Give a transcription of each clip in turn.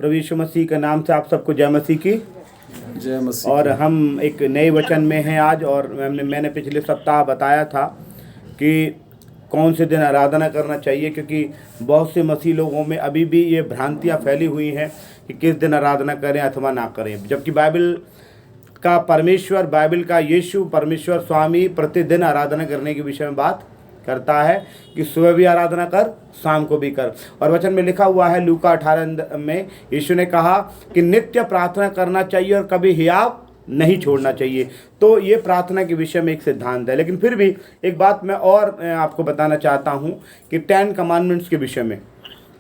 प्रभु यीशु मसीह के नाम से आप सबको जय मसीह की। जय मसीह। और हम एक नए वचन में हैं आज, और मैंने पिछले सप्ताह बताया था कि कौन से दिन आराधना करना चाहिए, क्योंकि बहुत से मसीह लोगों में अभी भी ये भ्रांतियाँ फैली हुई हैं कि किस दिन आराधना करें अथवा ना करें, जबकि बाइबल का परमेश्वर, बाइबल का यीशु परमेश्वर स्वामी प्रतिदिन आराधना करने के विषय में बात करता है कि सुबह भी आराधना कर, शाम को भी कर। और वचन में लिखा हुआ है लूका 18 में यीशु ने कहा कि नित्य प्रार्थना करना चाहिए और कभी हियाव नहीं छोड़ना चाहिए। तो ये प्रार्थना के विषय में एक सिद्धांत है। लेकिन फिर भी एक बात मैं और आपको बताना चाहता हूँ कि 10 कमांडमेंट्स के विषय में,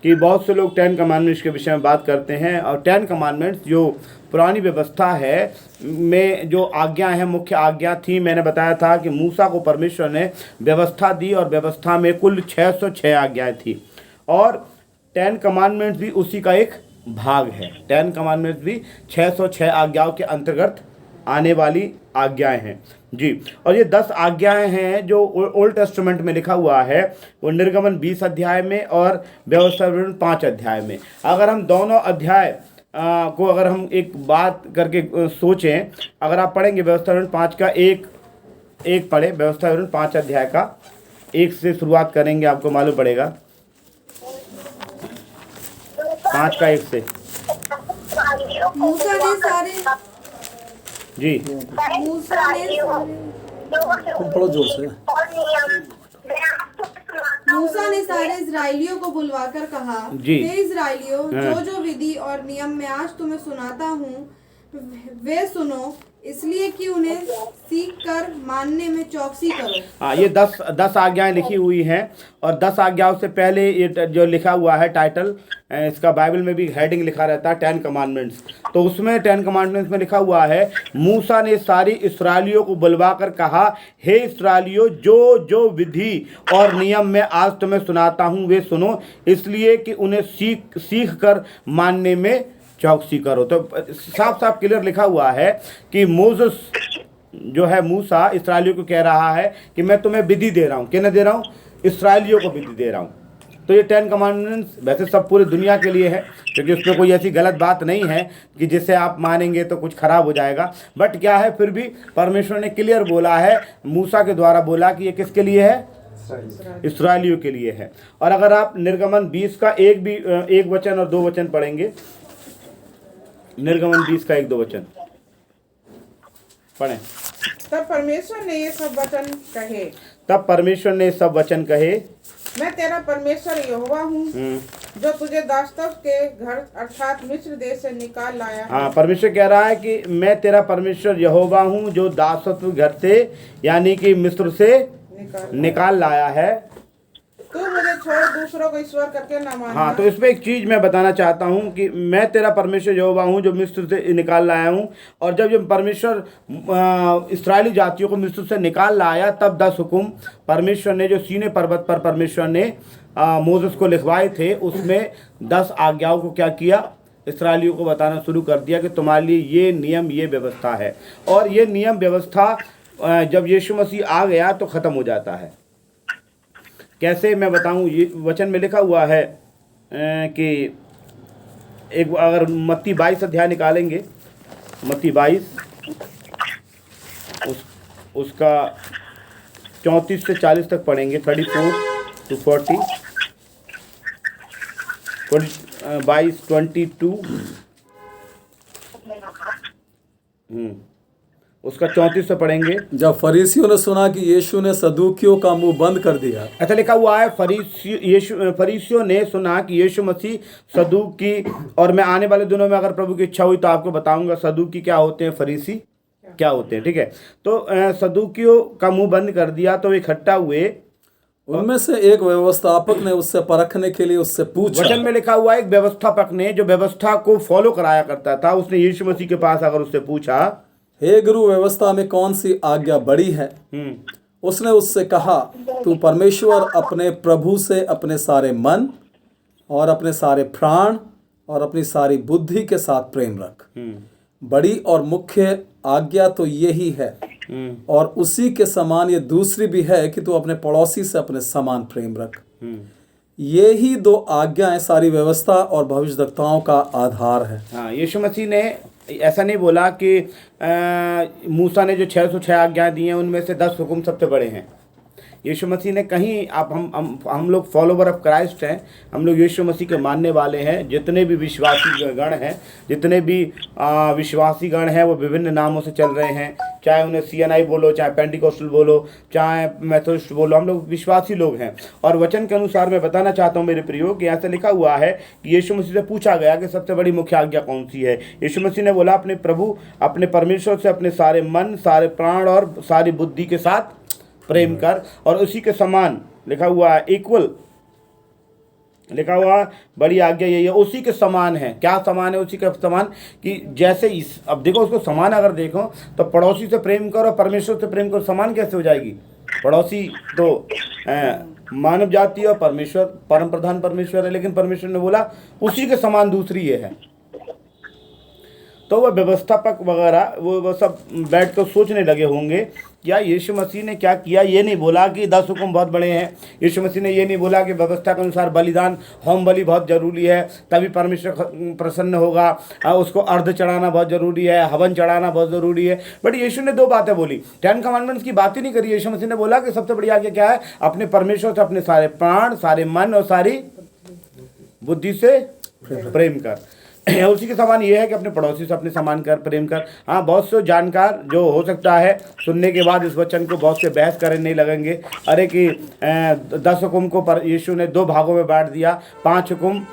कि बहुत से लोग 10 कमांडमेंट्स के विषय में बात करते हैं। और 10 कमांडमेंट्स जो पुरानी व्यवस्था है में जो आज्ञा है, मुख्य आज्ञा थी, मैंने बताया था कि मूसा को परमेश्वर ने व्यवस्था दी और व्यवस्था में कुल 606 आज्ञाएं थी, और 10 कमांडमेंट्स भी उसी का एक भाग है। 10 कमांडमेंट्स भी 606 आज्ञाओं के अंतर्गत आने वाली आज्ञाएं हैं जी। और ये 10 आज्ञाएं हैं जो ओल्ड टेस्टामेंट में लिखा हुआ है, वो निर्गमन 20 अध्याय में और व्यवस्था विवरण 5 अध्याय में। अगर हम दोनों अध्याय को अगर हम एक बात करके सोचें, अगर आप पढ़ेंगे व्यवस्था विवरण 5 का एक पढ़े, व्यवस्था विवरण 5 अध्याय का 1 से शुरुआत करेंगे, आपको मालूम पड़ेगा 5 का 1 से। मूसा ने सारे जी तुम पढ़ो जोर से। मूसा ने सारे इजराइलियों को बुलवाकर कहा, जी। हे इजराइलियों, जो जो विधि और नियम मैं आज तुम्हें सुनाता हूँ वे सुनो, इसलिए कि उन्हें सीख कर मानने में चौकसी करो। हाँ, ये 10 आज्ञाएं लिखी हुई हैं, और 10 आज्ञाओं से पहले ये जो लिखा हुआ है टाइटल, इसका बाइबल में भी हेडिंग लिखा रहता है 10 कमांडमेंट्स। तो उसमें 10 कमांडमेंट्स में लिखा हुआ है, मूसा ने सारी इस्राएलियों को बुलवा कर कहा, हे इस्राएलियों, जो जो विधि और नियम मैं आज तुम्हें सुनाता हूँ वे सुनो, इसलिए कि उन्हें सीख कर मानने में चौकसी करो। तो साफ साफ क्लियर लिखा हुआ है कि मोसेस जो है, मूसा इस्राएलियों को कह रहा है कि मैं तुम्हें विधि दे रहा हूँ। किन्हें दे रहा हूँ? इस्राएलियों को विधि दे रहा हूँ। तो ये 10 कमांडमेंट्स वैसे सब पूरी दुनिया के लिए है, क्योंकि उसमें कोई ऐसी गलत बात नहीं है कि जिसे आप मानेंगे तो कुछ खराब हो जाएगा। बट क्या है, फिर भी परमेश्वर ने क्लियर बोला है, मूसा के द्वारा बोला कि ये किसके लिए है? इस्राएलियों के लिए है। और अगर आप निर्गमन 20 का एक वचन और 2 वचन पढ़ेंगे, निर्गमन 20 का 1-2 वचन पढ़ें। तब परमेश्वर ने ये सब वचन कहे, मैं तेरा परमेश्वर यहोवा हूँ जो तुझे दासत्व के घर अर्थात मिस्र देश से निकाल लाया। हाँ, परमेश्वर कह रहा है कि मैं तेरा परमेश्वर यहोवा हूँ जो दासत्व घर से, यानी कि मिस्र से निकाल लाया है। तू मुझे छोड़ दूसरों को ईश्वर करके न मानना। हाँ, तो इसमें एक चीज मैं बताना चाहता हूँ कि मैं तेरा परमेश्वर यहोवा हूँ जो मिस्र से निकाल लाया हूँ। और जब परमेश्वर इस्राएली जातियों को मिस्र से निकाल लाया, तब 10 हुक्म परमेश्वर ने जो सीने पर्वत पर परमेश्वर ने मोसेस को लिखवाए थे, उसमें 10 आज्ञाओं को क्या किया? इस्राएलियों को बताना शुरू कर दिया कि तुम्हारे लिए ये नियम, ये व्यवस्था है। और ये नियम व्यवस्था जब यीशु मसीह आ गया तो ख़त्म हो जाता है। कैसे मैं बताऊं? ये वचन में लिखा हुआ है कि एक, अगर मत्ती 22 अध्याय निकालेंगे, मत्ती 22 उसका 34 से 40 तक पढ़ेंगे, 34 to 40, 22 उसका 34 से पढ़ेंगे। जब फरीसियों ने सुना कि यीशु ने सदूकियों का मुंह बंद कर दिया, ऐसा लिखा हुआ है, फरीसियों ने सुना कि यीशु मसीह सदूकी, और मैं आने वाले दिनों में अगर प्रभु की इच्छा हुई तो आपको बताऊंगा सदूकी क्या होते हैं, फरीसी क्या होते हैं। ठीक है, तो सदूकियों का मुंह बंद कर दिया तो इकट्ठा हुए। उनमें से एक व्यवस्थापक ने उससे परखने के लिए उससे पूछा। वचन में लिखा हुआ है, एक व्यवस्थापक ने जो व्यवस्था को फॉलो कराया करता था, उसने यीशु मसीह के पास अगर उससे पूछा, हे गुरु, व्यवस्था में कौन सी आज्ञा बड़ी है? उसने उससे कहा, तू परमेश्वर अपने प्रभु से अपने सारे मन और अपने सारे प्राण और अपनी सारी बुद्धि के साथ प्रेम रख। बड़ी और मुख्य आज्ञा तो यही है, और उसी के समान ये दूसरी भी है कि तू अपने पड़ोसी से अपने समान प्रेम रख। ये ही दो आज्ञाएं सारी व्यवस्था और भविष्यद्वक्ताओं का आधार है। हाँ, यीशु मसीह ने ऐसा नहीं बोला कि मूसा ने जो 606 आज्ञाएं दी हैं उनमें से 10 हुक्म सबसे बड़े हैं। यीशु मसीह ने कहीं आप हम लोग फॉलोवर ऑफ क्राइस्ट हैं, हम लोग यीशु मसीह के मानने वाले हैं। जितने भी विश्वासी गण हैं, जितने भी विश्वासी गण हैं, वो विभिन्न नामों से चल रहे हैं। चाहे उन्हें CNI बोलो, चाहे पेंटिकोस्टल बोलो, चाहे मेथोडिस्ट बोलो, हम लोग विश्वासी लोग हैं। और वचन के अनुसार मैं बताना चाहता हूँ मेरे प्रियो कि ऐसा लिखा हुआ है कि यीशु मसीह से पूछा गया कि सबसे बड़ी मुख्य आज्ञा कौन सी है। यीशु मसीह ने बोला अपने प्रभु, अपने परमेश्वर से अपने सारे मन, सारे प्राण और सारी बुद्धि के साथ प्रेम कर। और उसी के समान लिखा हुआ है, इक्वल लिखा हुआ बड़ी आज्ञा यही है, उसी के समान है। क्या समान है? उसी के समान कि जैसे इस, अब देखो उसको समान अगर देखो तो पड़ोसी से प्रेम करो और परमेश्वर से प्रेम करो, समान कैसे हो जाएगी? पड़ोसी तो मानव जाति और परमेश्वर परम प्रधान परमेश्वर है, लेकिन परमेश्वर ने बोला उसी के समान दूसरी ये है। तो वह व्यवस्थापक वगैरह वो सब बैठ कर सोचने लगे होंगे क्या यीशु मसीह ने क्या किया। ये नहीं बोला कि 10 हुक्म बहुत बड़े हैं। यीशु मसीह ने ये नहीं बोला कि व्यवस्था के अनुसार बलिदान, होम बलि बहुत ज़रूरी है, तभी परमेश्वर प्रसन्न होगा। उसको अर्ध चढ़ाना बहुत ज़रूरी है, हवन चढ़ाना बहुत ज़रूरी है। बट यीशु ने 2 बातें बोली, 10 कमांडमेंट्स की बात ही नहीं करी। यीशु मसीह ने बोला कि सबसे बड़ी आज्ञा क्या है? अपने परमेश्वर से अपने सारे प्राण, सारे मन और सारी बुद्धि से प्रेम कर। उसी के समान ये है कि अपने पड़ोसी से अपने समान कर, प्रेम कर। हाँ, बहुत से जानकार जो हो सकता है सुनने के बाद इस वचन को बहुत से बहस करने लगेंगे, अरे कि 10 हुक्म को पर यीशु ने 2 भागों में बांट दिया। 5 हुक्म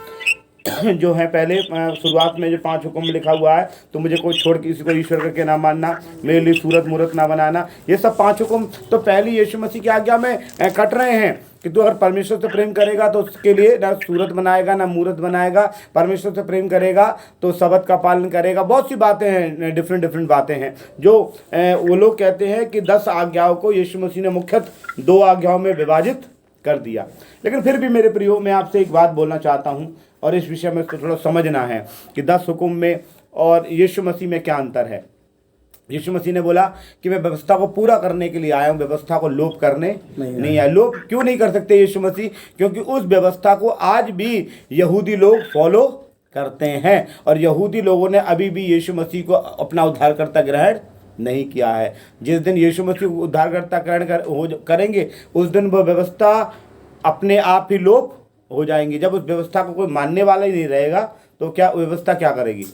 जो है, पहले शुरुआत में जो 5 हुक्म लिखा हुआ है, तो मुझे कोई छोड़ किसी को ईश्वर करके ना मानना, मेरे लिए सूरत मूरत ना बनाना, ये सब 5 हुक्म तो पहली यीशु मसीह की आज्ञा में कट रहे हैं कि तू अगर परमेश्वर से प्रेम करेगा तो उसके लिए ना सूरत बनाएगा ना मूरत बनाएगा। परमेश्वर से प्रेम करेगा तो सबत का पालन करेगा। बहुत सी बातें हैं, डिफरेंट बातें हैं जो वो लोग कहते हैं कि 10 आज्ञाओं को यीशु मसीह ने मुख्यतः 2 आज्ञाओं में विभाजित कर दिया। लेकिन फिर भी मेरे प्रियो, मैं आपसे एक बात बोलना चाहता हूँ और इस विषय में इसको थोड़ा समझना है कि 10 हुक्म में और यीशु मसीह में क्या अंतर है। यीशु मसीह ने बोला कि मैं व्यवस्था को पूरा करने के लिए आया हूँ, व्यवस्था को लोप करने नहीं आया। लोप क्यों नहीं कर सकते यीशु मसीह? क्योंकि उस व्यवस्था को आज भी यहूदी लोग फॉलो करते हैं और यहूदी लोगों ने अभी भी यीशु मसीह को अपना उद्धारकर्ता ग्रहण नहीं किया है। जिस दिन यीशु मसीह उद्धारकर्ता ग्रहण करेंगे उस दिन वह व्यवस्था अपने आप ही लोप हो जाएंगी। जब उस व्यवस्था को कोई मानने वाला ही नहीं रहेगा तो क्या व्यवस्था क्या करेगी?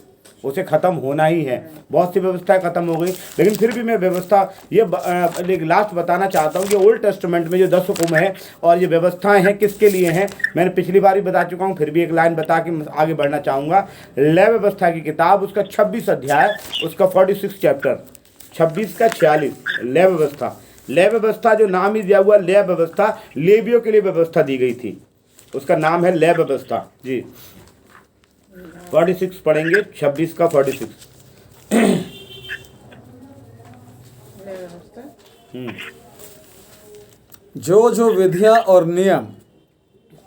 उसे ख़त्म होना ही है। बहुत सी व्यवस्थाएं ख़त्म हो गई, लेकिन फिर भी मैं व्यवस्था ये लास्ट बताना चाहता हूँ कि ओल्ड टेस्टामेंट में जो 10 हुक्म है और ये व्यवस्थाएं हैं किसके लिए हैं, मैंने पिछली बार ही बता चुका हूँ, फिर भी एक लाइन बता के आगे बढ़ना चाहूँगा। लय व्यवस्था की किताब उसका 26 अध्याय उसका 46 चैप्टर 26 का 46 लय व्यवस्था। लय व्यवस्था जो नाम ही दिया हुआ लय व्यवस्था, लेवियों के लिए व्यवस्था दी गई थी, उसका नाम है लय व्यवस्था जी। 46 पढ़ेंगे, 26 का 46। जो विधियां और नियम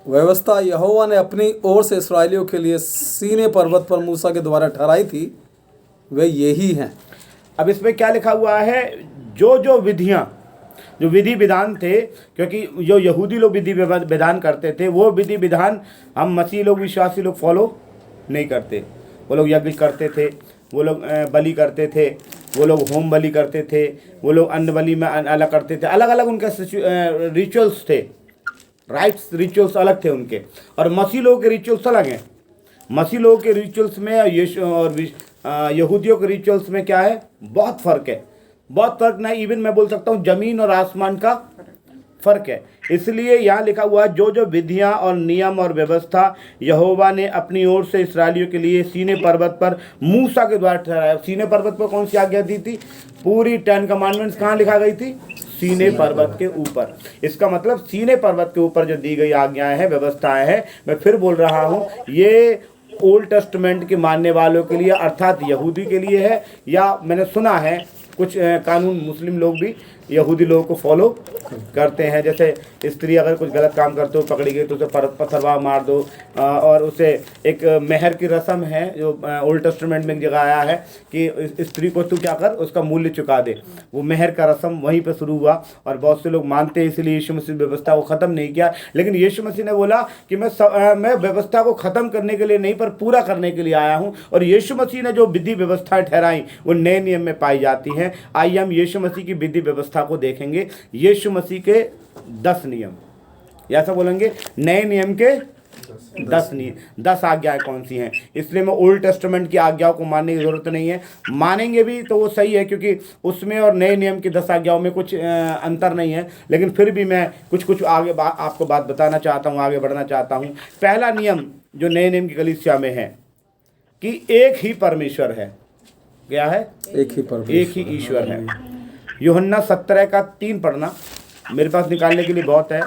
व्यवस्था यहोवा ने अपनी ओर से इस्राएलियों के लिए सीने पर्वत पर मूसा के द्वारा ठहराई थी, वे यही हैं। अब इसमें क्या लिखा हुआ है? जो विधियां, जो विधि विधान थे, क्योंकि जो यहूदी लोग विधि विधान करते थे वो विधि विधान हम मसीह लोग, विश्वासी लोग फॉलो नहीं करते। वो लोग यज्ञ करते थे, वो लोग बलि करते थे, वो लोग होम बलि करते थे, वो लोग अन्न बलि में अलग करते थे। अलग अलग उनके रिचुअल्स थे, राइट्स रिचुअल्स अलग थे उनके, और मसीह लोगों के रिचुअल्स अलग हैं। मसीह लोगों के रिचुअल्स में और यहूदियों के रिचुअल्स में क्या है? बहुत फ़र्क है। बहुत फ़र्क नहीं, इवन मैं बोल सकता हूँ ज़मीन और आसमान का फ़र्क है। इसलिए यहाँ लिखा हुआ है जो विधियाँ और नियम और व्यवस्था यहोवा ने अपनी ओर से इसराइलियों के लिए सीने पर्वत पर मूसा के द्वारा ठहराया। सीने पर्वत पर कौन सी आज्ञा दी थी? पूरी 10 कमांडमेंट्स कहाँ लिखा गई थी? सीने पर्वत के ऊपर। इसका मतलब सीने पर्वत के ऊपर जो दी गई आज्ञाएं हैं, व्यवस्थाएं हैं, मैं फिर बोल रहा हूँ, ये ओल्ड टेस्टामेंट के मानने वालों के लिए अर्थात यहूदी के लिए है, या मैंने सुना है कुछ कानून मुस्लिम लोग भी यहूदी लोगों को फॉलो करते हैं। जैसे स्त्री अगर कुछ गलत काम करते हो पकड़ी गई तो उसे पथरवा मार दो, और उसे एक मेहर की रस्म है जो ओल्ड टेस्टामेंट में एक जगह आया है कि स्त्री को तू क्या कर, उसका मूल्य चुका दे। वो मेहर का रस्म वहीं पर शुरू हुआ और बहुत से लोग मानते हैं, इसलिए यीशु मसीह व्यवस्था को ख़त्म नहीं किया। लेकिन यीशु मसीह ने बोला कि मैं व्यवस्था को ख़त्म करने के लिए नहीं पर पूरा करने के लिए आया हूँ। और यीशु मसीह ने जो विधि व्यवस्थाएं ठहराई वो नए नियम में पाई जाती हैं। आइए हम यीशु मसीह की विधि व्यवस्था को देखेंगे। यीशु मसीह के 10 नियम, ऐसा बोलेंगे, नए नियम के 10 नियम, 10 आज्ञाएं कौन सी हैं। इसलिए मैं ओल्ड टेस्टामेंट की आज्ञाओं को मानने की ज़रूरत नहीं है। मानेंगे भी तो वो सही है, क्योंकि उसमें और नए नियम की 10 आज्ञाओं में कुछ अंतर नहीं है। लेकिन फिर भी मैं कुछ आगे आपको बात बताना चाहता हूँ, आगे बढ़ना चाहता हूँ। पहला नियम जो नए नियम की कलीसिया में है कि एक ही परमेश्वर है। क्या है? एक ही परमेश्वर, एक ही ईश्वर है। यूहन्ना 17 का 3 पढ़ना, मेरे पास निकालने के लिए बहुत है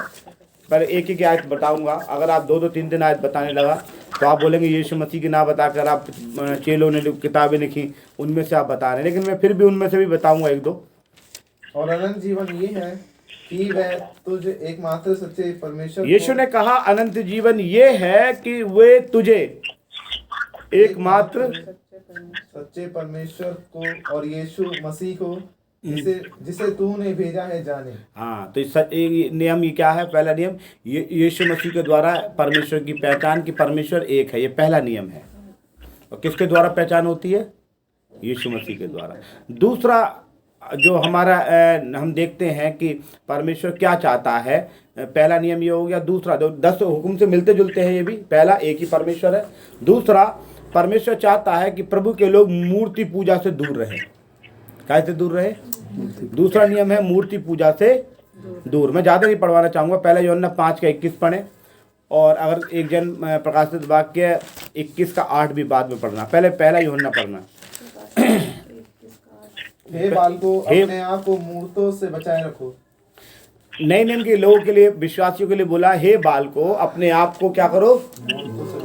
पर एक ही आयत बताऊंगा। अगर आप 2-2, 3-3 आयत बताने लगा तो आप बोलेंगे यीशु मसीह की ना बताकर आप चेलों ने जो किताबें लिखी उनमें से आप बता रहे हैं, लेकिन मैं फिर भी उनमें से भी बताऊंगा 1-2। और अनंत जीवन ये है कि वह तुझे एकमात्र सच्चे परमेश्वर यीशु ने कहा अनंत जीवन ये है कि वे तुझे एकमात्र सच्चे परमेश्वर को और यीशु मसीह को जिसे तूने भेजा है जाने। हाँ, तो इस नियम ये क्या है? पहला नियम यीशु मसीह के द्वारा परमेश्वर की पहचान की परमेश्वर एक है, ये पहला नियम है। और किसके द्वारा पहचान होती है? यीशु मसीह के द्वारा। दूसरा जो हमारा हम देखते हैं कि परमेश्वर क्या चाहता है, पहला नियम ये हो गया। दूसरा 10 हुक्म से मिलते जुलते हैं ये भी। पहला एक ही परमेश्वर है। दूसरा परमेश्वर चाहता है कि प्रभु के लोग मूर्ति पूजा से दूर रहें। कैसे दूर रहे? दूसरा नियम है मूर्ति पूजा से दूर। मैं ज़्यादा नहीं पढ़वाना चाहूँगा, पहले यूहन्ना 5 का 21 पढ़ें, और अगर एक जन प्रकाशित वाक्य 21 का 8 भी बाद में पढ़ना। पहला यूहन्ना पढ़ना। हे बालकों, अपने आप को मूर्तों से बचाए रखो। नए नियम के लोगों के लिए, विश्वासियों के लिए बोला, हे बालकों अपने आप को क्या करो?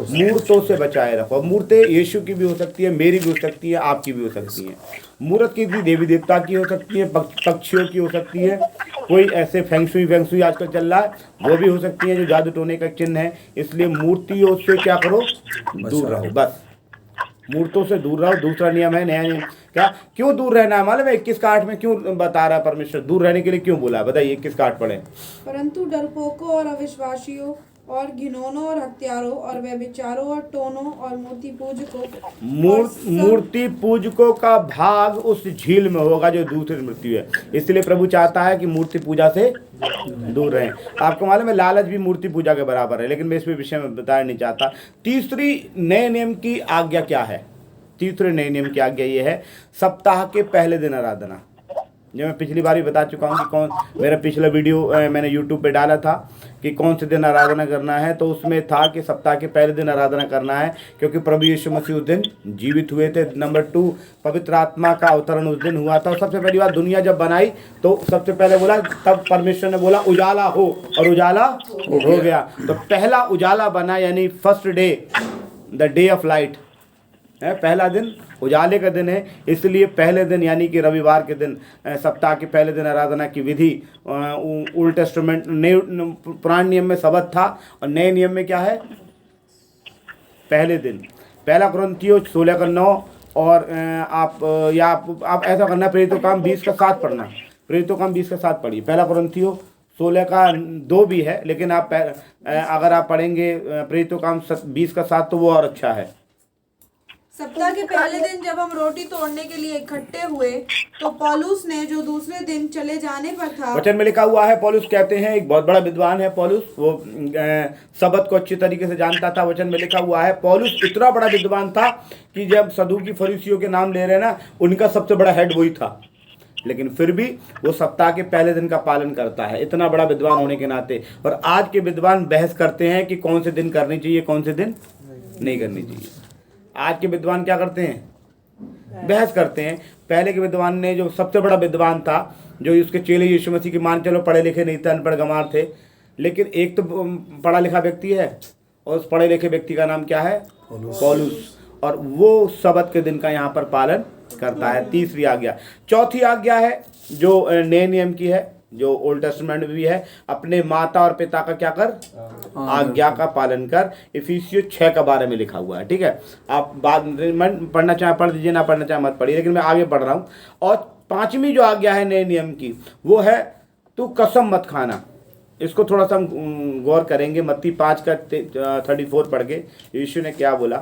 मूर्तों से बचाए रखो। मूर्तें यीशु की भी हो सकती है, मेरी भी हो सकती है, आपकी भी हो सकती है। मूर्त की भी देवी देवता की हो सकती है, पक्षियों की हो सकती है, कोई ऐसे फेंगशुई आजकल चल रहा है वो भी हो सकती है जो जादू टोने का चिन्ह है। इसलिए मूर्तियों से क्या करो? दूर रहो, बस मूर्तों से दूर रहो। दूसरा नियम है, नया नियम। क्या क्यों दूर रहना है मालूम है? 21 का 8 में क्यों बता रहा है परमेश्वर दूर रहने के लिए क्यों बोला? बताइए, 21 का 8 पढ़े। परंतु डरपोकों और अविश्वासियों और घिनौनों और हत्यारों और व्यभिचारों और टोनों और मूर्ति पूजकों का भाग उस झील में होगा जो दूसरी मृत्यु है। इसलिए प्रभु चाहता है कि मूर्ति पूजा से दूर रहें। आपको मालूम है लालच भी मूर्ति पूजा के बराबर है, लेकिन मैं इस विषय में बताना नहीं चाहता। तीसरी नए नियम की आज्ञा क्या है? तीसरे नए नियम की आज्ञा ये है, सप्ताह के पहले दिन आराधना। जो मैं पिछली बार भी बता चुका हूँ कि मेरा पिछला वीडियो मैंने यूट्यूब पे डाला था कि कौन से दिन आराधना करना है, तो उसमें था कि सप्ताह के पहले दिन आराधना करना है, क्योंकि प्रभु यीशु मसीह उस दिन जीवित हुए थे। नंबर 2, पवित्र आत्मा का अवतरण उस दिन हुआ था। और सबसे पहली बात, दुनिया जब बनाई तो सबसे पहले बोला, तब परमेश्वर ने बोला उजाला हो, और उजाला हो गया। तो पहला उजाला बना, यानी first day, the day of light है। पहला दिन उजाले का दिन है, इसलिए पहले दिन यानी कि रविवार के दिन, सप्ताह के पहले दिन आराधना की विधि ओल्ड टेस्टामेंट पुराने नियम में सबत था, और नए नियम में क्या है? पहले दिन। पहला कुरिन्थियों 16 का 9, और आप ऐसा करना, प्रेरितों काम 20 का 7 पढ़ना। प्रेरितों काम 20 का 7 पढ़िए। पहला कुरिन्थियों 16 का 2 भी है, लेकिन आप अगर आप पढ़ेंगे प्रेरितों काम 20 का 7 तो वो और अच्छा है। सप्ताह के पहले दिन जब हम रोटी तोड़ने के लिए इकट्ठे हुए तो पौलुस ने, जो दूसरे दिन चले जाने पर था, वचन में लिखा हुआ है, पौलुस कहते हैं, एक बहुत बड़ा विद्वान है पौलुस, वो सबत को अच्छी तरीके से जानता था। वचन में लिखा हुआ है पौलुस इतना बड़ा विद्वान था कि जब सदूकी फरीसियों के नाम ले रहे ना, उनका सबसे बड़ा हेड वही था, लेकिन फिर भी वो सप्ताह के पहले दिन का पालन करता है, इतना बड़ा विद्वान होने के नाते। और आज के विद्वान बहस करते हैं कि कौन से दिन करनी चाहिए, कौन से दिन नहीं करनी चाहिए। आज के विद्वान क्या करते हैं? बहस करते हैं। पहले के विद्वान ने, जो सबसे बड़ा विद्वान था, जो उसके चेले यीशु मसीह की मान चलो पढ़े लिखे नहीं थे, अनपढ़ गंवार थे, लेकिन एक तो पढ़ा लिखा व्यक्ति है, और उस पढ़े लिखे व्यक्ति का नाम क्या है? पौलुस। और वो सबत के दिन का यहाँ पर पालन करता है। तीसरी आज्ञा। चौथी आज्ञा है जो नए नियम की है, जो ओल्ड टेस्टामेंट में भी है, अपने माता और पिता का क्या कर, आज्ञा का पालन कर। इफिसियों 6 के बारे में लिखा हुआ है, ठीक है। आप बाद में पढ़ना चाहे पढ़ दीजिए, ना पढ़ना चाहे मत पढ़िए, लेकिन मैं आगे पढ़ रहा हूँ। और 5वीं जो आज्ञा है नए नियम की, वो है तू कसम मत खाना। इसको थोड़ा सा हम गौर करेंगे। मत्ती 5 का 34 पढ़ के यीशु ने क्या बोला।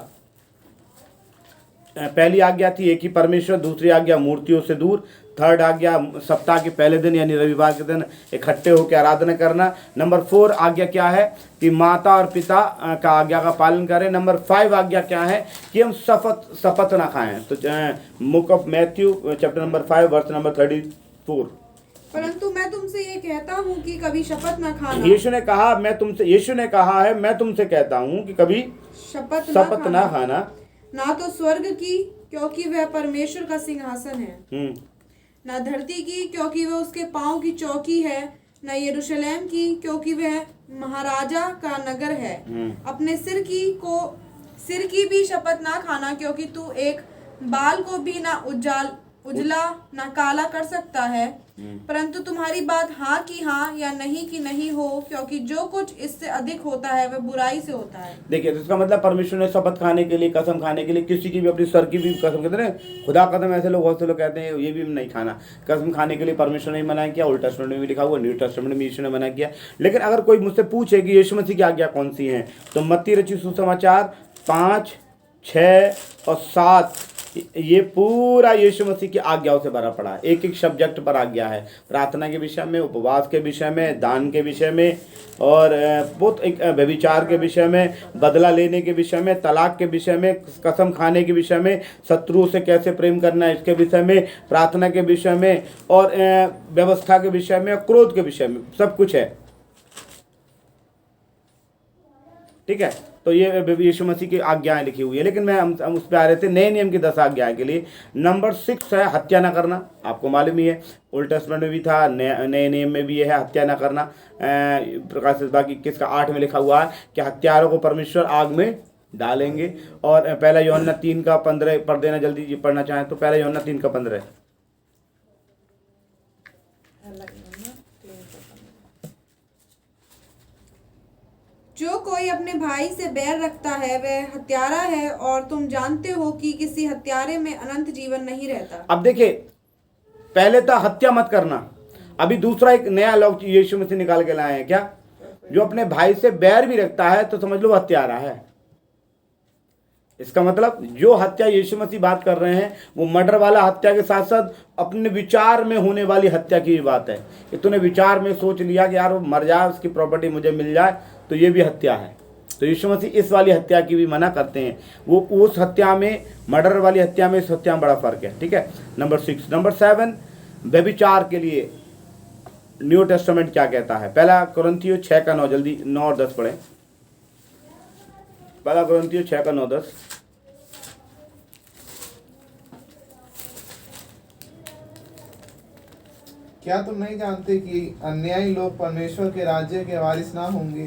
पहली आज्ञा थी एक ही परमेश्वर, दूसरी आज्ञा मूर्तियों से दूर, थर्ड आज्ञा सप्ताह के पहले दिन यानी रविवार के दिन इकट्ठे होकर आराधना करना। नंबर 4 आज्ञा क्या है कि माता और पिता का आज्ञा का पालन करें। नंबर 5 आज्ञा क्या है कि हम शपथ ना खाएं। तो book of Matthew chapter number 5 verse number 34। परंतु मैं तुमसे ये कहता हूँ कि कभी शपथ न खाना। यीशु ने कहा है मैं तुमसे कहता हूँ कि कभी शपथ ना खाना, ना तो स्वर्ग की क्योंकि वह परमेश्वर का सिंहासन है, ना धरती की क्योंकि वह उसके पांव की चौकी है, न यरूशलेम की क्योंकि वह महाराजा का नगर है। अपने सिर की भी शपथ ना खाना, क्योंकि तू एक बाल को भी ना उजला ना काला कर सकता है। परंतु तुम्हारी बात हाँ की हाँ या नहीं की नहीं हो, क्योंकि जो कुछ इससे अधिक होता है वह बुराई से होता है। देखिए, तो इसका मतलब परमेश्वर ने शपथ खाने के लिए, कसम खाने के लिए, किसी की भी अपनी सर की भी कसम, कहते हैं खुदा कसम, ऐसे लोग बहुत से लोग कहते हैं ये भी नहीं खाना। कसम खाने के लिए परमेश्वर ने मना किया, ओल्ड टेस्टामेंट में भी लिखा हुआ, न्यू टेस्टामेंट में यीशु ने मना किया। लेकिन अगर कोई मुझसे पूछे कि यीशु मसीह की आज्ञा कौन सी है, तो मत्ती रचित सुसमाचार 5, 6 और 7 ये पूरा यीशु मसीह की आज्ञाओं से भरा पड़ा है। एक एक सब्जेक्ट पर आज्ञा है, प्रार्थना के विषय में, उपवास के विषय में, दान के विषय में, और बहुत एक व्यभिचार के विषय में, बदला लेने के विषय में, तलाक के विषय में, कसम खाने के विषय में, शत्रुओं से कैसे प्रेम करना है इसके विषय में, प्रार्थना के विषय में, और व्यवस्था के विषय में, क्रोध के विषय में, सब कुछ है, ठीक है। तो ये यीशु मसीह की आज्ञाएं लिखी हुई है। लेकिन मैं हम उस पर आ रहे थे नए नियम की 10 आज्ञाएं के लिए। नंबर 6 है हत्या ना करना। आपको मालूम ही है, ओल्ड टेस्टामेंट में भी था, नए नियम में भी है हत्या ना करना। प्रकाश बाकी किसका 8 में लिखा हुआ है कि हत्यारों को परमेश्वर आग में डालेंगे। और पहला यूहन्ना 3 का 15 पढ़ देना, जल्दी पढ़ना चाहें तो पहला यूहन्ना 3 का 15। जो कोई अपने भाई से बैर रखता है वह हत्यारा है, और तुम जानते हो कि किसी हत्यारे में अनंत जीवन नहीं रहता। अब देखिए, पहले था हत्या मत करना, अभी दूसरा एक नया लॉ यीशु मसीह निकाल के लाए हैं। क्या? जो अपने भाई से बैर भी रखता है तो समझ लो हत्यारा है। इसका मतलब जो हत्या यीशु मसीह बात कर रहे हैं वो मर्डर वाला हत्या के साथ साथ अपने विचार में होने वाली हत्या की भी बात है कि तूने विचार में सोच लिया कि यार वो मर जाए, उसकी प्रॉपर्टी मुझे मिल जाए, तो ये भी हत्या है। तो यीशु मसीह इस वाली हत्या की भी मना करते हैं। वो उस हत्या में, मर्डर वाली हत्या में, इस हत्या में बड़ा फर्क है, ठीक है। नंबर 6। नंबर 7 व्यभिचार के लिए न्यू टेस्टामेंट क्या कहता है। पहला कुरिन्थियों 6 का 9, जल्दी 9 और 10 पढ़ें। पहला कुरिन्थियों 6 का 9 10। क्या तुम नहीं जानते कि अन्यायी लोग परमेश्वर के राज्य के वारिस ना होंगे।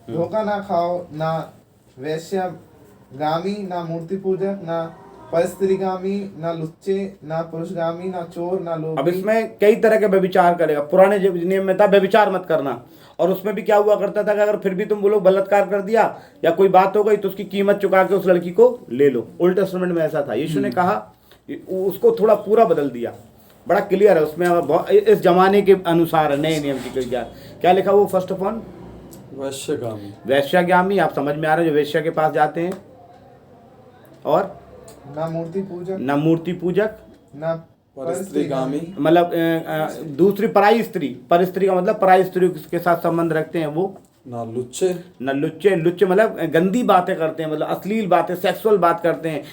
धोखा ना खाओ, ना वेश्यागामी, ना मूर्ति पूजक, ना परस्त्रीगामी, ना लुच्चे, ना पुरुषगामी, ना चोर, ना लोभी। अब इसमें कई तरह के व्यभिचार करेगा। पुराने नियम में था व्यभिचार मत करना, और उसमें भी क्या हुआ करता था कि अगर फिर भी तुम बोलो बलात्कार कर दिया या कोई बात हो गई तो उसकी कीमत चुका के उस लड़की को ले लो। ओल्ड टेस्टामेंट में ऐसा था। यीशु ने कहा, उसको थोड़ा पूरा बदल दिया, बड़ा क्लियर है उसमें, इस जमाने के अनुसार नए नियम की क्या लिखा वो। फर्स्ट ऑफ ऑल वैश्यागामी, आप समझ में आ रहा है, जो वैश्या के पास जाते हैं, और ना मूर्ति पूजक, ना मूर्ति पूजक, ना परस्त्रीगामी, मतलब दूसरी पराई स्त्री, परस्त्री का मतलब पराई स्त्री के साथ संबंध रखते हैं वो, ना लुच्चे, लुच्चे मतलब गंदी बातें करते हैं, मतलब अश्लील बातें, सेक्सुअल बात करते हैं।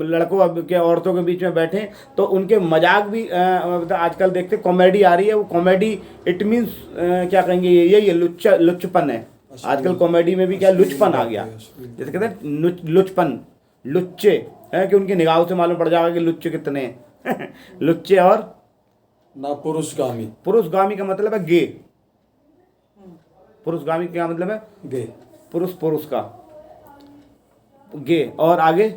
लड़कों के औरतों के बीच में बैठे तो उनके मजाक भी मतलब आजकल देखते कॉमेडी आ रही है। वो कॉमेडी इट मीन्स क्या कहेंगे, यही है, लुच्चपन है। आजकल कॉमेडी में भी क्या लुच्चपन आ गया, जैसे कहते हैं लुच्चपन, लुच्चे है कि उनकी निगाहों से मालूम पड़ जाएगा कि लुच्चे कितने हैं। लुच्चे। और ना पुरुषगामी। पुरुषगामी का मतलब है गे। पुरुषगामी क्या मतलब है? गे। पुरुष का गे। और आगे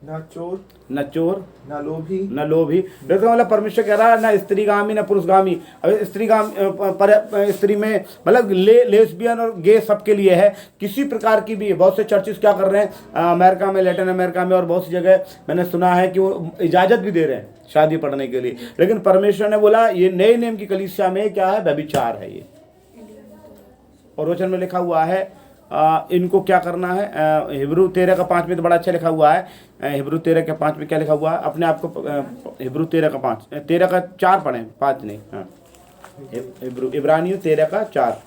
न चोर, न चोर, न लोभी, न लोभी। देखो मतलब परमेश्वर कह रहा है न स्त्रीगामी न पुरुषगामी। अब स्त्री में मतलब लेस्बियन और गे सबके लिए है, किसी प्रकार की भी। बहुत से चर्चेस क्या कर रहे हैं अमेरिका में, लैटिन अमेरिका में और बहुत सी जगह मैंने सुना है कि वो इजाज़त भी दे रहे हैं शादी पढ़ने के लिए। लेकिन परमेश्वर ने बोला ये नए नियम की कलीसिया में क्या है, व्यभिचार है ये। और वचन में लिखा हुआ है इनको क्या करना है। हिब्रू 13:5 में तो बड़ा अच्छा लिखा हुआ है। हिब्रू 13:5 में क्या लिखा हुआ है, अपने आप को हिब्रू 13:5 13:4 पढ़ें, 5 नहीं, हाँ हिब्रू इब्रानियों 13:4।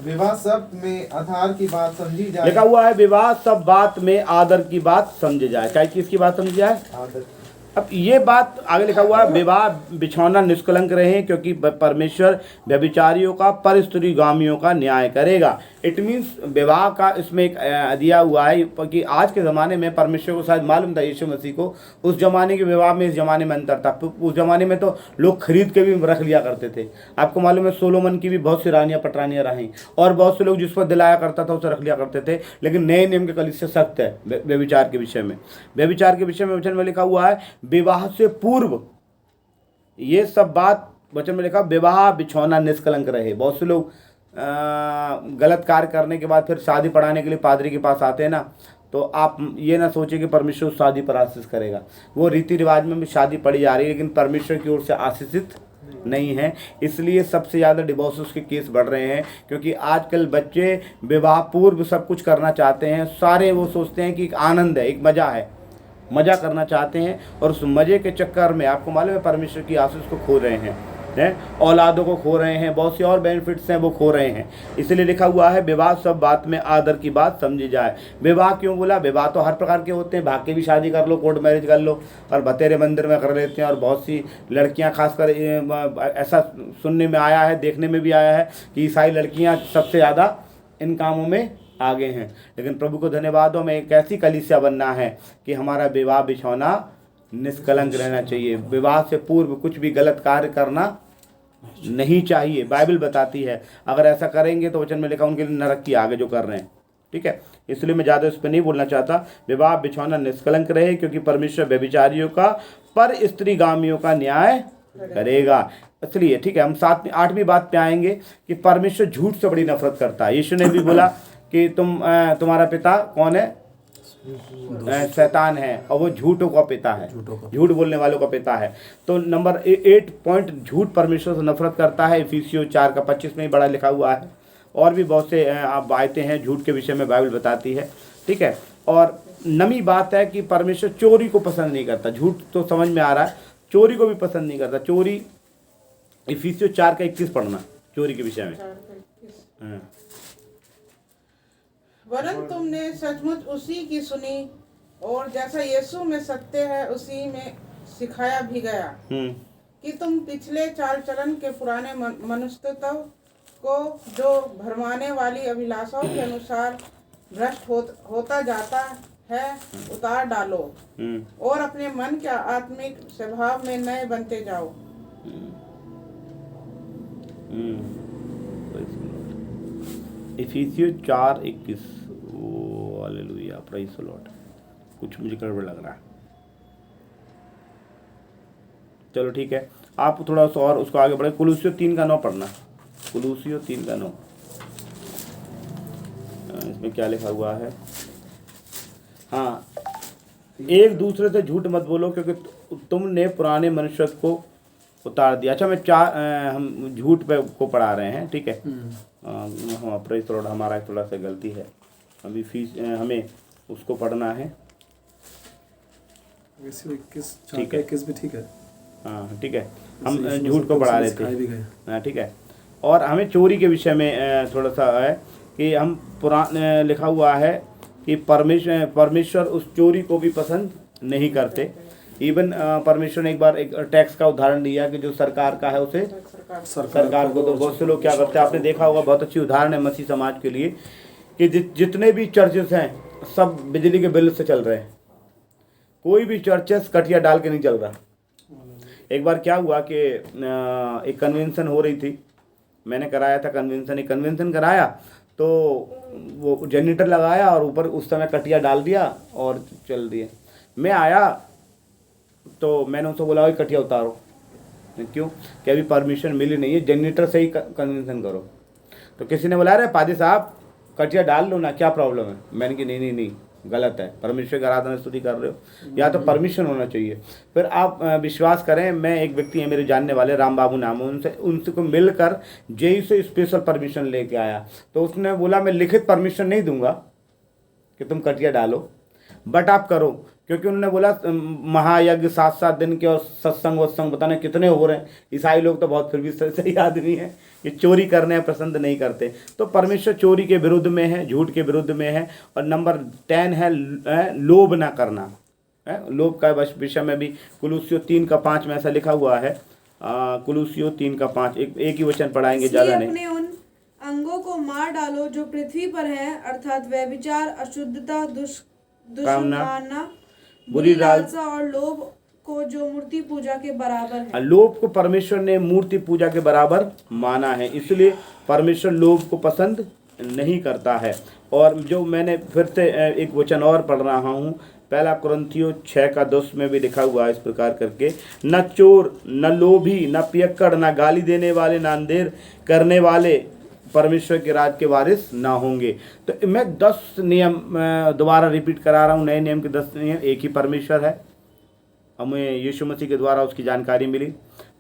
विवाह शब्द में आधार की बात समझी जाए। लिखा हुआ है विवाह सब बात में आदर की बात समझी जाए। क्या किसकी बात समझी जाए? आदर। अब ये बात आगे लिखा हुआ है विवाह बिछौना निष्कलंक रहे क्योंकि परमेश्वर व्यभिचारियों का पर स्त्रीगामियों का न्याय करेगा। इट मीन्स विवाह का इसमें एक दिया हुआ है कि आज के ज़माने में परमेश्वर को शायद मालूम था यीशु मसीह को उस ज़माने के विवाह में इस ज़माने में अंतर था। उस ज़माने में तो लोग खरीद के भी रख लिया करते थे। आपको मालूम है सोलोमन की भी बहुत सी रानियाँ पटरानियाँ रहीं और बहुत से लोग जिस पर दिलाया करता था उसे रख लिया करते थे। लेकिन नए नियम के कलीसिया सख्त है व्यभिचार के विषय में। व्यभिचार के विषय में वचन में लिखा हुआ है विवाह से पूर्व ये सब बात वचन में लिखा विवाह बिछौना निष्कलंक रहे। बहुत से लोग गलत कार्य करने के बाद फिर शादी पढ़ाने के लिए पादरी के पास आते हैं ना, तो आप ये ना सोचिए कि परमेश्वर शादी पर आशीष करेगा। वो रीति रिवाज में भी शादी पढ़ी जा रही है लेकिन परमेश्वर की ओर से आशीषित नहीं है। इसलिए सबसे ज़्यादा डिवोर्सेस के केस बढ़ रहे हैं क्योंकि आजकल बच्चे विवाह पूर्व सब कुछ करना चाहते हैं। सारे वो सोचते हैं कि एक आनंद है, एक मज़ा है, मज़ा करना चाहते हैं और उस मज़े के चक्कर में आपको मालूम है परमेश्वर की आशीष को खो रहे हैं, औलादों को खो रहे हैं, बहुत सी और बेनिफिट्स हैं वो खो रहे हैं। इसलिए लिखा हुआ है विवाह सब बात में आदर की बात समझी जाए। विवाह क्यों बोला? विवाह तो हर प्रकार के होते हैं, भाग के भी शादी कर लो, कोर्ट मैरिज कर लो और बतेरे मंदिर में कर लेते हैं। और बहुत सी लड़कियां खासकर ऐसा सुनने में आया है, देखने में भी आया है कि ईसाई लड़कियाँ सबसे ज़्यादा इन कामों में आगे हैं। लेकिन प्रभु को धन्यवाद हो, हमें एक ऐसी कलीसिया बनना है कि हमारा विवाह बिछौना निष्कलंक रहना चाहिए। विवाह से पूर्व कुछ भी गलत कार्य करना नहीं चाहिए। बाइबल बताती है अगर ऐसा करेंगे तो वचन में लिखा उनके लिए नरक की आगे जो कर रहे हैं। ठीक है, इसलिए मैं ज़्यादा उस पर नहीं बोलना चाहता। विवाह बिछौना निष्कलंक रहे क्योंकि परमेश्वर व्यभिचारियों का पर स्त्रीगामियों का न्याय करेगा। इसलिए ठीक है, हम 8वीं बात पे आएंगे कि परमेश्वर झूठ से बड़ी नफरत करता है। यीशु ने भी बोला कि तुम्हारा पिता कौन है? शैतान है और वो झूठों का पिता है, झूठ बोलने वालों का पिता है। तो नंबर 8 पॉइंट झूठ परमेश्वर से नफरत करता है। इफिसियों 4:25 में ही बड़ा लिखा हुआ है। और भी बहुत से आप आयतें हैं झूठ के विषय में बाइबल बताती है। ठीक है, और नवी बात है कि परमेश्वर चोरी को पसंद नहीं करता। झूठ तो समझ में आ रहा है, चोरी को भी पसंद नहीं करता। चोरी इफिसियों 4:21 पढ़ना चोरी के विषय में। वरन तुमने सचमुच उसी की सुनी और जैसा यीशु में सत्य है उसी में सिखाया भी गया कि तुम पिछले चाल चलन के पुराने मनुष्यत्व को जो भरमाने वाली अभिलाषाओं के अनुसार भ्रष्ट होता जाता है उतार डालो और अपने मन के आत्मिक स्वभाव में नए बनते जाओ। इफिसियों 4:21। Hallelujah, praise the Lord. कुछ मुझे गड़बड़ लग रहा है। चलो ठीक है, आप थोड़ा सा और उसको आगे बढ़े। कुलूसियों 3:9 पढ़ना। कुलूसियों 3:9 इसमें क्या लिखा हुआ है? हाँ, एक दूसरे से झूठ मत बोलो क्योंकि तुमने पुराने मनुष्य को उतार दिया। अच्छा, हम झूठ पे को पढ़ा रहे हैं। ठीक है, हाँ प्रेज़ द लॉर्ड, हमारा थोड़ा सा गलती है। हमें उसको पढ़ना है। ठीक है, किस भी ठीक है। हाँ ठीक है, हम झूठ को पढ़ा रहे थे। हाँ ठीक है, और हमें चोरी के विषय में थोड़ा सा है कि हम लिखा हुआ है कि परमेश्वर उस चोरी को भी पसंद नहीं करते। इवन परमेश्वर ने एक बार एक टैक्स का उदाहरण दिया कि जो सरकार का है उसे सरकार को। तो बहुत से लोग क्या करते हैं, आपने देखा होगा, बहुत अच्छी उदाहरण है मसीह समाज के लिए कि जितने भी चर्चेस हैं सब बिजली के बिल से चल रहे हैं। कोई भी चर्चेस कटिया डाल के नहीं चल रहा। एक बार क्या हुआ कि एक कन्वेंशन हो रही थी मैंने कराया था कन्वेंशन कराया, तो वो जनरेटर लगाया और ऊपर उस समय कटिया डाल दिया और चल दिए। मैं आया तो मैंने उनसे बोला भाई कटिया उतारो, क्यों कि अभी परमिशन मिली नहीं है, जनरेटर से ही कन्वेंशन करो। तो किसी ने बोला अरे पादी साहब कटिया डाल लो ना, क्या प्रॉब्लम है। मैंने कि नहीं गलत है, परमेश्वर की आराधना स्तुति कर रहे हो, या तो परमिशन होना चाहिए। फिर आप विश्वास करें, मैं एक व्यक्ति है मेरे जानने वाले, राम बाबू नाम है, उनसे को मिलकर जेई से स्पेशल परमिशन लेके आया। तो उसने बोला मैं लिखित परमिशन नहीं दूंगा कि तुम कटिया डालो, बट आप करो, क्योंकि उन्होंने बोला महायज्ञ 7 दिन के और सत्संग वत्संग बताने कितने हो रहे हैं। ईसाई लोग तो बहुत फिर भी सही आदमी हैं, ये चोरी करने पसंद नहीं करते। तो परमेश्वर चोरी के विरुद्ध में है, झूठ के विरुद्ध में है। और नंबर 10 है लोभ ना करना। लोभ का विषय में भी कुलुस्सियों 3:5 में ऐसा लिखा हुआ है। कुलुस्सियों 3:5 एक ही वचन पढ़ाएंगे, ज़्यादा नहीं। अपने उन अंगों को मार डालो जो पृथ्वी पर है, अर्थात व्यभिचार, अशुद्धता, दुष्कामना, बुरी लालसा और लोभ को, जो मूर्ति पूजा के बराबर है। लोभ को परमेश्वर ने मूर्ति पूजा के बराबर माना है, इसलिए परमेश्वर लोभ को पसंद नहीं करता है। और जो मैंने फिर से एक वचन और पढ़ रहा हूँ, 1 कुरिन्थियों 6:10 में भी लिखा हुआ है इस प्रकार करके, न चोर, न लोभी, न पियक्कड़, न गाली देने वाले, न अंधेर करने वाले परमेश्वर के राज के वारिस ना होंगे। तो मैं 10 नियम दोबारा रिपीट करा रहा हूँ, नए नियम के 10 नियम। एक ही परमेश्वर है, हमें यीशु मसीह के द्वारा उसकी जानकारी मिली।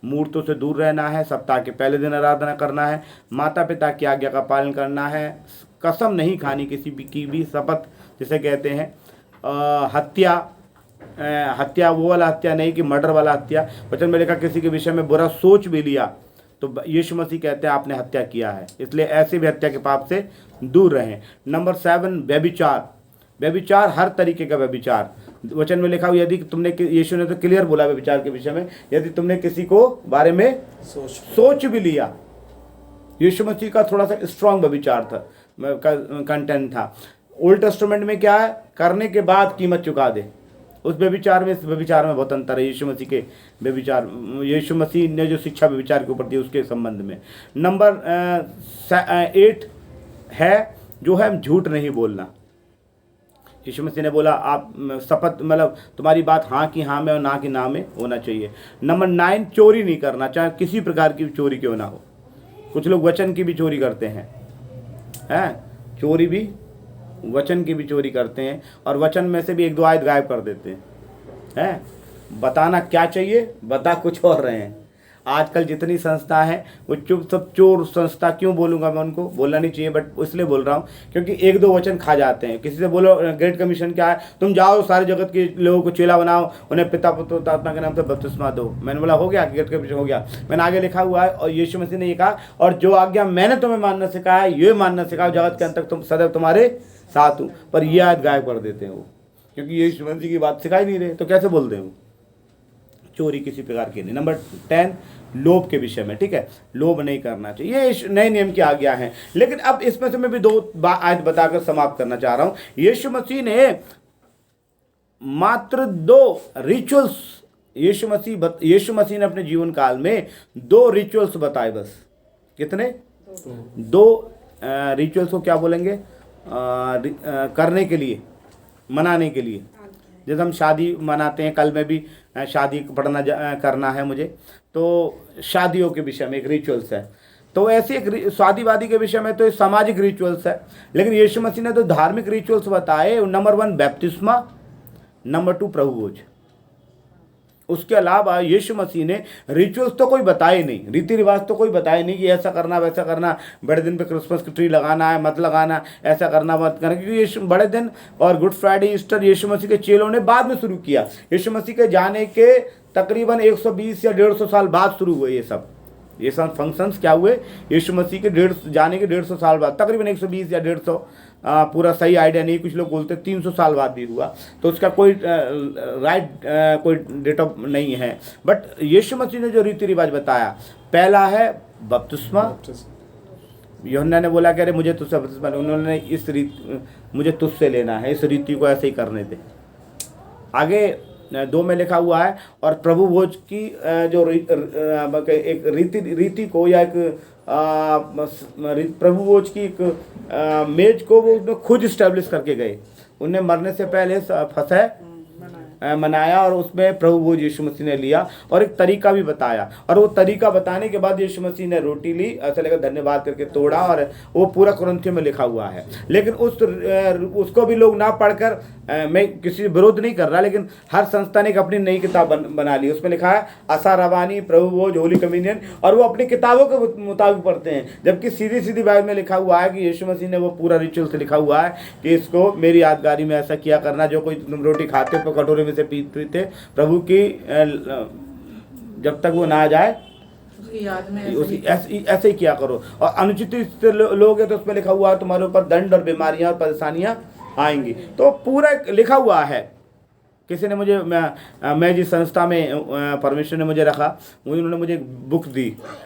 मूर्तों से दूर रहना है, सप्ताह के पहले दिन आराधना करना है, माता पिता की आज्ञा का पालन करना है, कसम नहीं खानी किसी की भी, शपथ जिसे कहते हैं। हत्या वो वाला हत्या नहीं कि मर्डर वाला हत्या। वचन में लिखा किसी के विषय में बुरा सोच भी लिया तो यीशु मसीह कहते हैं आपने हत्या किया है, इसलिए ऐसे भी हत्या के पाप से दूर रहें। नंबर 7 व्यभिचार, हर तरीके का व्यभिचार। वचन में लिखा हुआ यदि तुमने, यीशु ने तो क्लियर बोला व्यभिचार के विषय में, यदि तुमने किसी को बारे में सोच भी लिया। यीशु मसीह का थोड़ा सा स्ट्रांग व्यभिचार था, कंटेंट था। ओल्ड टेस्टामेंट में क्या है, करने के बाद कीमत चुका दे, उस व्यभिचार में इस व्यभिचार में बहुत अंतर है। यीशु मसीह के व्यभिचार, यीशु मसीह ने जो शिक्षा व्यभिचार के ऊपर दी उसके संबंध में। नंबर 8 है जो है झूठ नहीं बोलना। यीशु मसीह ने बोला आप शपथ, मतलब तुम्हारी बात हाँ की हाँ में और ना की ना में होना चाहिए। नंबर 9 चोरी नहीं करना, चाहे किसी प्रकार की चोरी क्यों ना हो। कुछ लोग वचन की भी चोरी करते हैं, चोरी भी, वचन की भी चोरी करते हैं, और वचन में से भी 1-2 आयत गायब कर देते हैं। बताना क्या चाहिए, बता कुछ और रहे हैं। आजकल जितनी संस्था है वो चुप, सब चोर संस्था क्यों बोलूँगा मैं, उनको बोलना नहीं चाहिए, बट इसलिए बोल रहा हूँ क्योंकि 1-2 वचन खा जाते हैं। किसी से बोलो ग्रेट कमीशन क्या है, तुम जाओ सारे जगत के लोगों को चेला बनाओ, उन्हें पिता पुत्र आत्मा के नाम से बपतिस्मा दो। मैंने बोला हो गया, ग्रेट कमीशन हो गया। मैंने आगे लिखा हुआ है, और यीशु मसीह ने ये कहा, और जो आज्ञा मैंने तुम्हें मानना सिखाया है ये मानना सिखाओ, जगत के अंत तक तुम सदैव तुम्हारे साथ हूँ। पर ये आयत गायब कर देते हैं वो, क्योंकि यीशु मसीह की बात सिखाई नहीं रहे, तो कैसे बोलते हैं। चोरी किसी प्रकार की नहीं। नंबर 10 लोभ के विषय में, ठीक है, लोभ नहीं करना चाहिए। ये नए नियम की आज्ञा है। लेकिन अब इसमें से मैं भी 2 आयत बताकर समाप्त करना चाह रहा हूं। यीशु मसीह ने मात्र 2 रिचुअल्स, यीशु मसीह ने अपने जीवन काल में 2 रिचुअल्स बताए बस। कितने? 2 रिचुअल्स को क्या बोलेंगे, करने के लिए, मनाने के लिए। जैसे हम शादी मनाते हैं, कल में भी शादी करना है मुझे, तो शादियों के विषय में एक रिचुअल्स है। तो ऐसे एक शादी वादी के विषय में तो सामाजिक रिचुअल्स है। लेकिन यीशु मसीह ने तो धार्मिक रिचुअल्स बताए। नंबर 1 बैप्तिस्मा, नंबर 2 प्रभु भोज। उसके अलावा यीशु मसीह ने रिचुअल्स तो कोई बताए नहीं, रीति रिवाज तो कोई बताए नहीं कि ऐसा करना वैसा करना, बड़े दिन पे क्रिसमस की ट्री लगाना है मत लगाना, ऐसा करना मत करना। क्योंकि यीशु बड़े दिन और गुड फ्राइडे, ईस्टर यीशु मसीह के चेलों ने बाद में शुरू किया। यीशु मसीह के जाने के तकरीबन 120 या 150 साल बाद शुरू हुए ये सब फंक्शंस। क्या हुए? यीशु मसीह के जाने के 150 साल बाद, तकरीबन 120 या 150, पूरा सही आइडिया नहीं, कुछ लोग बोलते 300 साल बाद भी हुआ, तो उसका कोई कोई डेट ऑफ नहीं है। बट यीशु मसीह ने जो रीति रिवाज बताया, पहला है बपतिस्मा। यूहन्ना ने बोला कि अरे मुझे तुझसे बपतिस्मा, उन्होंने इस रीति, मुझे तुझसे लेना है, इस रीति को ऐसे ही करने दे। आगे 2 में लिखा हुआ है। और प्रभु भोज की जो एक रीति को या एक प्रभु भोज की एक मेज को वो उसमें खुद इस्टेब्लिश करके गए। उन्हें मरने से पहले फसह मनाया और उसमें प्रभु भोज यीशु मसीह ने लिया और एक तरीका भी बताया। और वो तरीका बताने के बाद यीशु मसीह ने रोटी ली, ऐसा लगा धन्यवाद करके तोड़ा, और वो पूरा कुरिन्थियों में लिखा हुआ है। लेकिन उसको भी लोग ना पढ़कर, मैं किसी विरोध नहीं कर रहा, लेकिन हर संस्था ने एक अपनी नई किताब बना ली। उसमें लिखा है आशा रवानी, प्रभु भोज, होली कम्युनियन, और वो अपनी किताबों के मुताबिक पढ़ते हैं। जबकि सीधी सीधी बाइबल में लिखा हुआ है कि यीशु मसीह ने वो पूरा रिचुअल से लिखा हुआ है कि इसको मेरी यादगारी में ऐसा किया करना। जो कोई तुम रोटी खाते तो कटोरे में से पीते प्रभु की जब तक वो ना आ जाए उसकी याद में ऐसे ही किया करो। और अनुचित लोग है तो उसमें लिखा हुआ है तुम्हारे ऊपर दंड और बीमारियां और परेशानियां आएंगी। तो पूरा लिखा हुआ है। किसी ने मुझे, मैं जिस संस्था में परमेश्वर ने मुझे रखा, उन्होंने मुझे एक बुक दी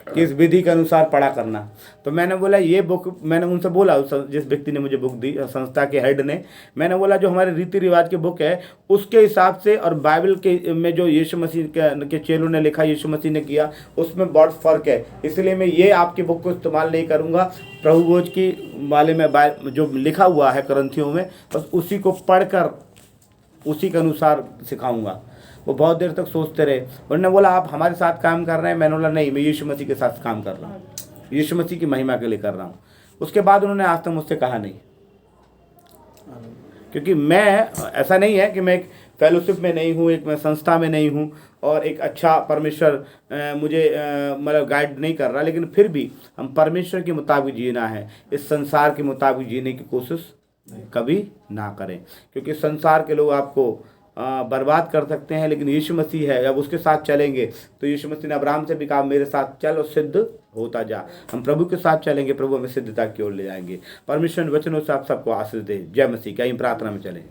कि इस विधि के अनुसार पढ़ा करना। तो मैंने बोला ये बुक, मैंने उनसे बोला, जिस व्यक्ति ने मुझे बुक दी, संस्था के हेड ने, मैंने बोला जो हमारे रीति रिवाज की बुक है उसके हिसाब से और बाइबल के में जो यीशु मसीह के चेलों ने लिखा, यीशु मसीह ने किया, उसमें बहुत फ़र्क है। इसलिए मैं ये आपकी बुक को इस्तेमाल नहीं करूँगा। प्रभु भोज की वाले में जो लिखा हुआ है कुरिन्थियों में, बस उसी को पढ़कर उसी के अनुसार सिखाऊंगा। वो बहुत देर तक सोचते रहे। उन्होंने बोला आप हमारे साथ काम कर रहे हैं? मैंने बोला नहीं, मैं यीशु मसीह के साथ काम कर रहा हूँ, यीशु मसीह की महिमा के लिए कर रहा हूँ। उसके बाद उन्होंने आज तक मुझसे कहा नहीं, क्योंकि मैं, ऐसा नहीं है कि मैं एक फेलोशिप में नहीं हूँ, एक मैं संस्था में नहीं हूँ और एक अच्छा परमेश्वर मुझे मतलब गाइड नहीं कर रहा, लेकिन फिर भी हम परमेश्वर के मुताबिक जीना है। इस संसार के मुताबिक जीने की कोशिश कभी ना करें, क्योंकि संसार के लोग आपको बर्बाद कर सकते हैं, लेकिन यीशु मसीह है, जब उसके साथ चलेंगे तो यीशु मसीह ने अब्राहम से भी कहा मेरे साथ चल और सिद्ध होता जा। हम प्रभु के साथ चलेंगे, प्रभु हमें सिद्धता की ओर ले जाएंगे। परमेश्वर वचनों से आप सबको आशीष दे। जय मसीह। कहीं प्रार्थना में चलें।